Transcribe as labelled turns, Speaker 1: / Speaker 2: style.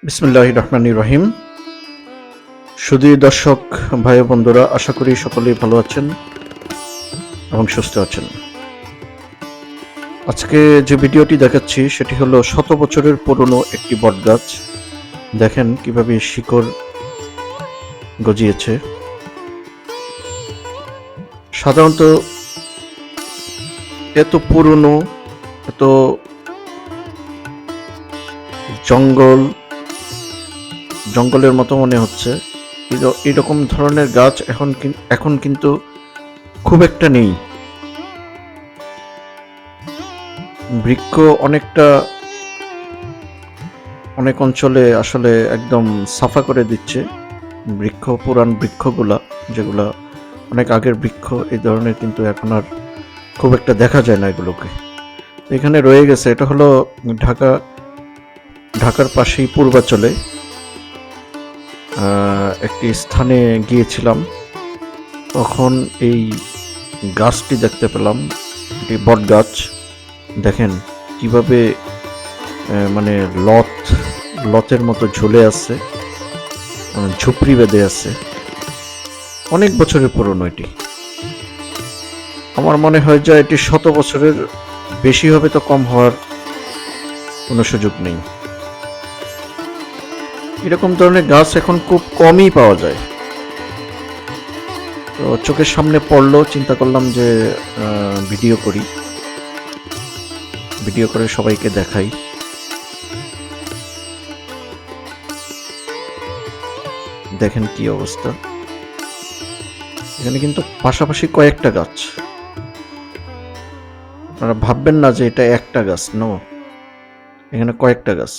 Speaker 1: বিসমিল্লাহির রহমানির রহিম। সুধী দর্শক ভাই ও বন্ধুরা, আশা করি সকলেই ভালো আছেন এবং সুস্থ আছেন। আজকে যে ভিডিওটি দেখাচ্ছি সেটি হলো 100 বছরের পুরনো একটি বটগাছ। দেখেন কিভাবে শিকড় গজিয়েছে। সাধারণত এত পুরনো, এত জঙ্গলের মতো মনে হচ্ছে। এরকম ধরনের গাছ এখন কিন্তু খুব একটা নেই। বৃক্ষ অনেক অঞ্চলে আসলে একদম সাফা করে দিচ্ছে। পুরান বৃক্ষগুলা, যেগুলা অনেক আগের বৃক্ষ, এই ধরনের কিন্তু এখন আর খুব একটা দেখা যায় না এগুলোকে। এখানে রয়ে গেছে। এটা হলো ঢাকার পাশেই পূর্বাঞ্চলে একটি স্থানে গিয়েছিলাম। তখন এই গাছটি দেখতে পেলাম, এটি বট গাছ। দেখেন কিভাবে মানে লতের মতো ঝুলে আছে, ঝুপড়ি বেঁধে আছে। অনেক বছরের পুরনো এটি। আমার মনে হয় যে এটি 100 বছরের বেশি হবে, তো কম হওয়ার কোনো সুযোগ নেই। এরকম ধরনের গাছ এখন খুব কমই পাওয়া যায়। তো চোখের সামনে পড়লো, চিন্তা করলাম যে ভিডিও করে সবাইকে দেখাই। দেখেন কি অবস্থা। এখানে কিন্তু পাশাপাশি কয়েকটা গাছ। আপনারা ভাববেন না যে এটা একটা গাছ, নো, এখানে কয়েকটা গাছ।